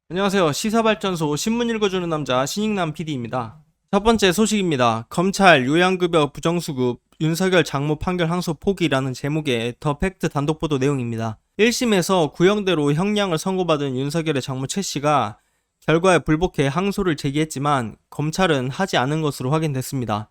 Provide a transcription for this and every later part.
안녕하세요. 시사발전소 신문 읽어주는 남자 신익남 PD입니다. 첫 번째 소식입니다. 검찰 요양급여 부정수급 윤석열 장모 판결 항소 포기라는 제목의 더 팩트 단독 보도 내용입니다. 1심에서 구형대로 형량을 선고받은 윤석열의 장모 최 씨가 결과에 불복해 항소를 제기했지만 검찰은 하지 않은 것으로 확인됐습니다.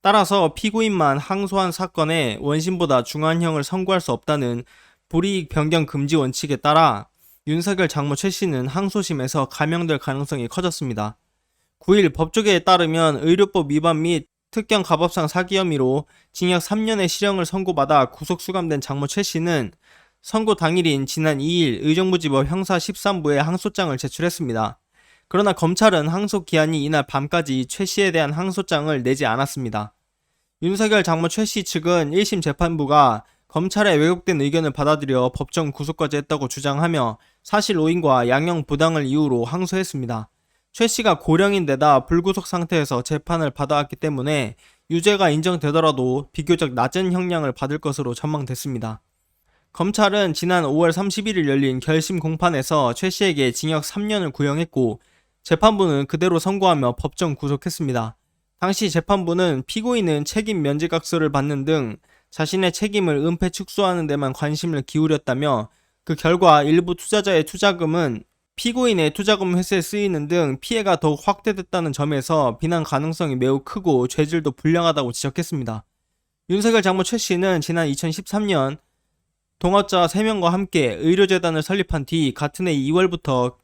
따라서 피고인만 항소한 사건에 원심보다 중한형을 선고할 수 없다는 불이익 변경 금지 원칙에 따라 윤석열 장모 최 씨는 항소심에서 감형될 가능성이 커졌습니다. 9일 법조계에 따르면 의료법 위반 및 특경 가법상 사기 혐의로 징역 3년의 실형을 선고받아 구속 수감된 장모 최 씨는 선고 당일인 지난 2일 의정부지법 형사 13부에 항소장을 제출했습니다. 그러나 검찰은 항소 기한이 이날 밤까지 최 씨에 대한 항소장을 내지 않았습니다. 윤석열 장모 최 씨 측은 1심 재판부가 검찰의 왜곡된 의견을 받아들여 법정 구속까지 했다고 주장하며 사실 오인과 양형 부당을 이유로 항소했습니다. 최 씨가 고령인데다 불구속 상태에서 재판을 받아왔기 때문에 유죄가 인정되더라도 비교적 낮은 형량을 받을 것으로 전망됐습니다. 검찰은 지난 5월 31일 열린 결심 공판에서 최 씨에게 징역 3년을 구형했고 재판부는 그대로 선고하며 법정 구속했습니다. 당시 재판부는 피고인은 책임 면제각서를 받는 등 자신의 책임을 은폐 축소하는 데만 관심을 기울였다며 그 결과 일부 투자자의 투자금은 피고인의 투자금 회수에 쓰이는 등 피해가 더욱 확대됐다는 점에서 비난 가능성이 매우 크고 죄질도 불량하다고 지적했습니다. 윤석열 장모 최 씨는 지난 2013년 동업자 3명과 함께 의료재단을 설립한 뒤 같은 해 2월부터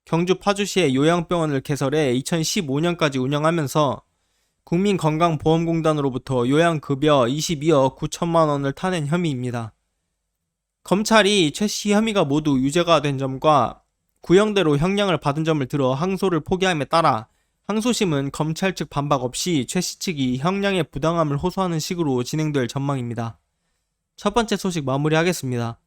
경주 파주시의 요양병원을 개설해 2015년까지 운영하면서 국민건강보험공단으로부터 요양급여 22억 9천만 원을 타낸 혐의입니다. 검찰이 최 씨 혐의가 모두 유죄가 된 점과 구형대로 형량을 받은 점을 들어 항소를 포기함에 따라 항소심은 검찰 측 반박 없이 최 씨 측이 형량의 부당함을 호소하는 식으로 진행될 전망입니다. 첫 번째 소식 마무리하겠습니다.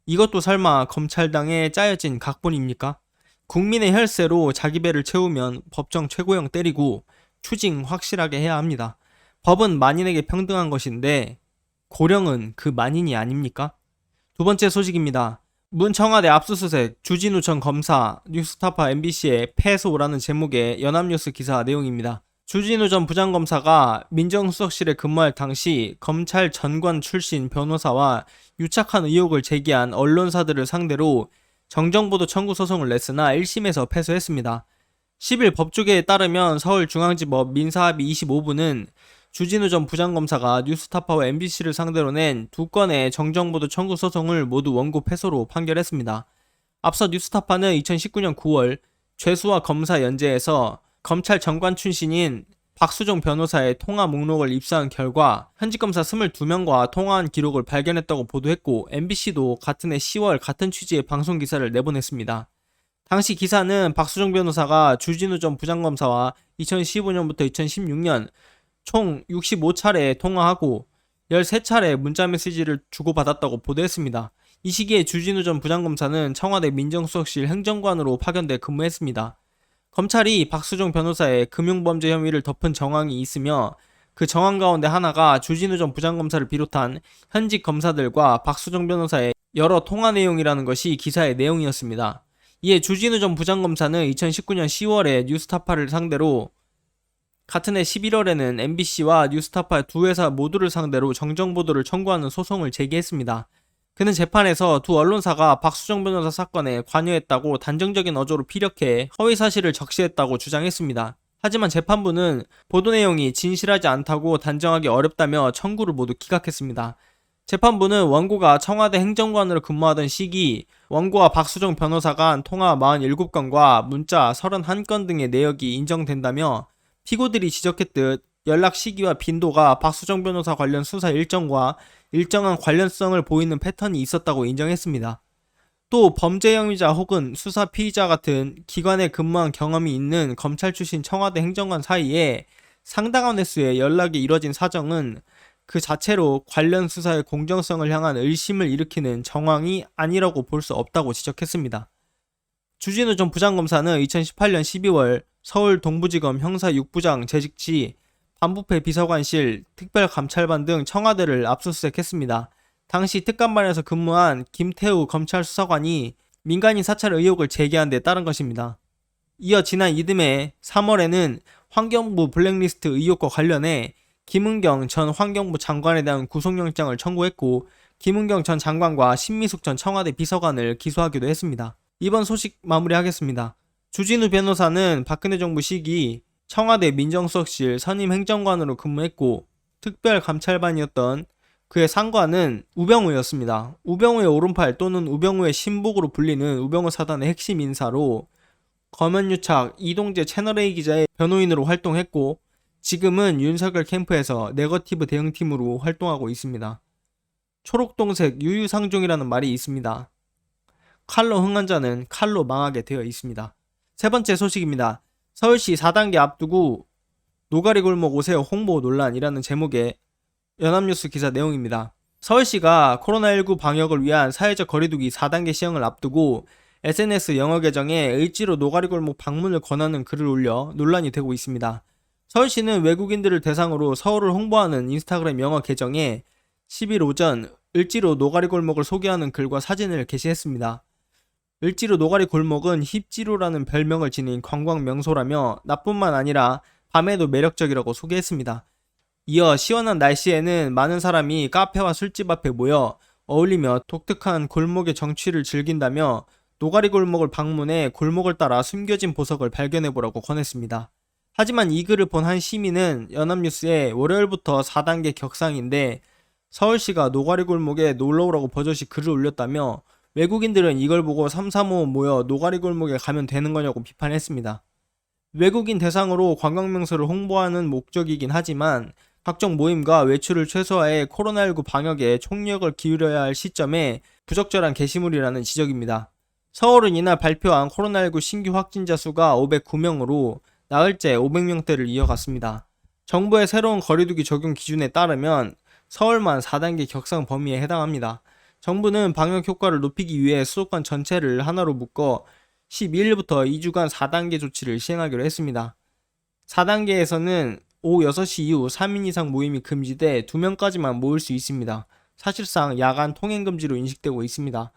이것도 설마 검찰당의 짜여진 각본입니까? 국민의 혈세로 자기 배를 채우면 법정 최고형 때리고 추징 확실하게 해야 합니다. 법은 만인에게 평등한 것인데 고령은 그 만인이 아닙니까? 두 번째 소식입니다. 문 청와대 압수수색 주진우 전 검사 뉴스타파 MBC의 패소라는 제목의 연합뉴스 기사 내용입니다. 주진우 전 부장검사가 민정수석실에 근무할 당시 검찰 전관 출신 변호사와 유착한 의혹을 제기한 언론사들을 상대로 정정보도 청구 소송을 냈으나 1심에서 패소했습니다. 10일 법조계에 따르면 서울중앙지법 민사합의 25부는 주진우 전 부장검사가 뉴스타파와 MBC를 상대로 낸 두 건의 정정보도 청구 소송을 모두 원고 패소로 판결했습니다. 앞서 뉴스타파는 2019년 9월 죄수와 검사 연재에서 검찰 정관 출신인 박수종 변호사의 통화 목록을 입수한 결과 현직검사 22명과 통화한 기록을 발견했다고 보도했고 MBC도 같은 해 10월 같은 취지의 방송기사를 내보냈습니다. 당시 기사는 박수종 변호사가 주진우 전 부장검사와 2015년부터 2016년 총 65차례 통화하고 13차례 문자메시지를 주고받았다고 보도했습니다. 이 시기에 주진우 전 부장검사는 청와대 민정수석실 행정관으로 파견돼 근무했습니다. 검찰이 박수종 변호사의 금융범죄 혐의를 덮은 정황이 있으며 그 정황 가운데 하나가 주진우 전 부장검사를 비롯한 현직 검사들과 박수종 변호사의 여러 통화 내용이라는 것이 기사의 내용이었습니다. 이에 주진우 전 부장검사는 2019년 10월에 뉴스타파를 상대로 같은 해 11월에는 MBC와 뉴스타파 두 회사 모두를 상대로 정정보도를 청구하는 소송을 제기했습니다. 그는 재판에서 두 언론사가 박수정 변호사 사건에 관여했다고 단정적인 어조로 피력해 허위사실을 적시했다고 주장했습니다. 하지만 재판부는 보도 내용이 진실하지 않다고 단정하기 어렵다며 청구를 모두 기각했습니다. 재판부는 원고가 청와대 행정관으로 근무하던 시기 원고와 박수정 변호사가 한 통화 47건과 문자 31건 등의 내역이 인정된다며 피고들이 지적했듯 연락 시기와 빈도가 박수정 변호사 관련 수사 일정과 일정한 관련성을 보이는 패턴이 있었다고 인정했습니다. 또 범죄 혐의자 혹은 수사 피의자 같은 기관에 근무한 경험이 있는 검찰 출신 청와대 행정관 사이에 상당한 횟수의 연락이 이뤄진 사정은 그 자체로 관련 수사의 공정성을 향한 의심을 일으키는 정황이 아니라고 볼 수 없다고 지적했습니다. 주진우 전 부장검사는 2018년 12월 서울 동부지검 형사 6부장 재직 시 반부패 비서관실, 특별감찰반 등 청와대를 압수수색했습니다. 당시 특감반에서 근무한 김태우 검찰수사관이 민간인 사찰 의혹을 제기한 데 따른 것입니다. 이어 지난 이듬해 3월에는 환경부 블랙리스트 의혹과 관련해 김은경 전 환경부 장관에 대한 구속영장을 청구했고, 김은경 전 장관과 신미숙 전 청와대 비서관을 기소하기도 했습니다. 이번 소식 마무리하겠습니다. 주진우 변호사는 박근혜 정부 시기 청와대 민정수석실 선임 행정관으로 근무했고, 특별감찰반이었던 그의 상관은 우병우였습니다. 우병우의 오른팔 또는 우병우의 신복으로 불리는 우병우 사단의 핵심 인사로 검언유착 이동재 채널A 기자의 변호인으로 활동했고, 지금은 윤석열 캠프에서 네거티브 대응팀으로 활동하고 있습니다. 초록동색 유유상종이라는 말이 있습니다. 칼로 흥한 자는 칼로 망하게 되어 있습니다. 세 번째 소식입니다. 서울시 4단계 앞두고 노가리 골목 오세요 홍보 논란이라는 제목의 연합뉴스 기사 내용입니다. 서울시가 코로나19 방역을 위한 사회적 거리두기 4단계 시행을 앞두고 SNS 영어 계정에 을지로 노가리 골목 방문을 권하는 글을 올려 논란이 되고 있습니다. 서울시는 외국인들을 대상으로 서울을 홍보하는 인스타그램 영어 계정에 10일 오전 을지로 노가리 골목을 소개하는 글과 사진을 게시했습니다. 을지로 노가리 골목은 힙지로라는 별명을 지닌 관광 명소라며 나뿐만 아니라 밤에도 매력적이라고 소개했습니다. 이어 시원한 날씨에는 많은 사람이 카페와 술집 앞에 모여 어울리며 독특한 골목의 정취를 즐긴다며 노가리 골목을 방문해 골목을 따라 숨겨진 보석을 발견해보라고 권했습니다. 하지만 이 글을 본 한 시민은 연합뉴스에 월요일부터 4단계 격상인데 서울시가 노가리 골목에 놀러오라고 버젓이 글을 올렸다며 외국인들은 이걸 보고 335 모여 노가리 골목에 가면 되는 거냐고 비판했습니다. 외국인 대상으로 관광명소를 홍보하는 목적이긴 하지만 각종 모임과 외출을 최소화해 코로나19 방역에 총력을 기울여야 할 시점에 부적절한 게시물이라는 지적입니다. 서울은 이날 발표한 코로나19 신규 확진자 수가 509명으로 나흘째 500명대를 이어갔습니다. 정부의 새로운 거리두기 적용 기준에 따르면 서울만 4단계 격상 범위에 해당합니다. 정부는 방역 효과를 높이기 위해 수도권 전체를 하나로 묶어 12일부터 2주간 4단계 조치를 시행하기로 했습니다. 4단계에서는 오후 6시 이후 3인 이상 모임이 금지돼 2명까지만 모일 수 있습니다. 사실상 야간 통행금지로 인식되고 있습니다.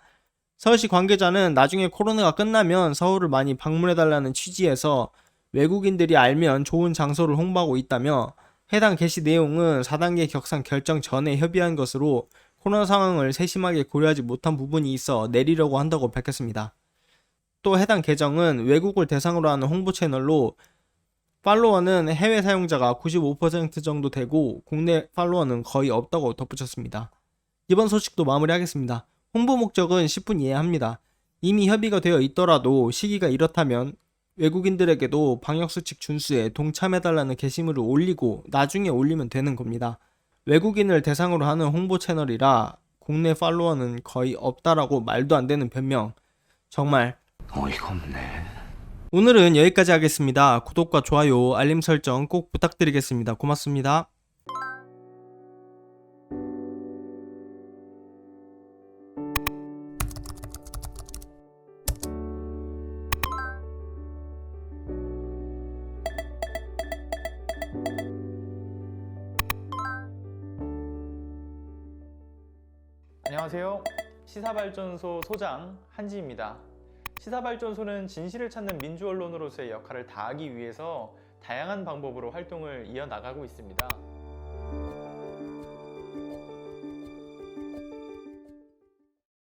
서울시 관계자는 나중에 코로나가 끝나면 서울을 많이 방문해달라는 취지에서 외국인들이 알면 좋은 장소를 홍보하고 있다며 해당 게시 내용은 4단계 격상 결정 전에 협의한 것으로 코로나 상황을 세심하게 고려하지 못한 부분이 있어 내리려고 한다고 밝혔습니다. 또 해당 계정은 외국을 대상으로 하는 홍보 채널로 팔로워는 해외 사용자가 95% 정도 되고 국내 팔로워는 거의 없다고 덧붙였습니다. 이번 소식도 마무리하겠습니다. 홍보 목적은 10분 이해합니다. 이미 협의가 되어 있더라도 시기가 이렇다면 외국인들에게도 방역수칙 준수에 동참해달라는 게시물을 올리고 나중에 올리면 되는 겁니다. 외국인을 대상으로 하는 홍보 채널이라 국내 팔로워는 거의 없다라고 말도 안 되는 변명. 정말 어이가 없네. 오늘은 여기까지 하겠습니다. 구독과 좋아요, 알림 설정 꼭 부탁드리겠습니다. 고맙습니다. 안녕하세요. 시사발전소 소장 한지입니다. 시사발전소는 진실을 찾는 민주언론으로서의 역할을 다하기 위해서 다양한 방법으로 활동을 이어나가고 있습니다.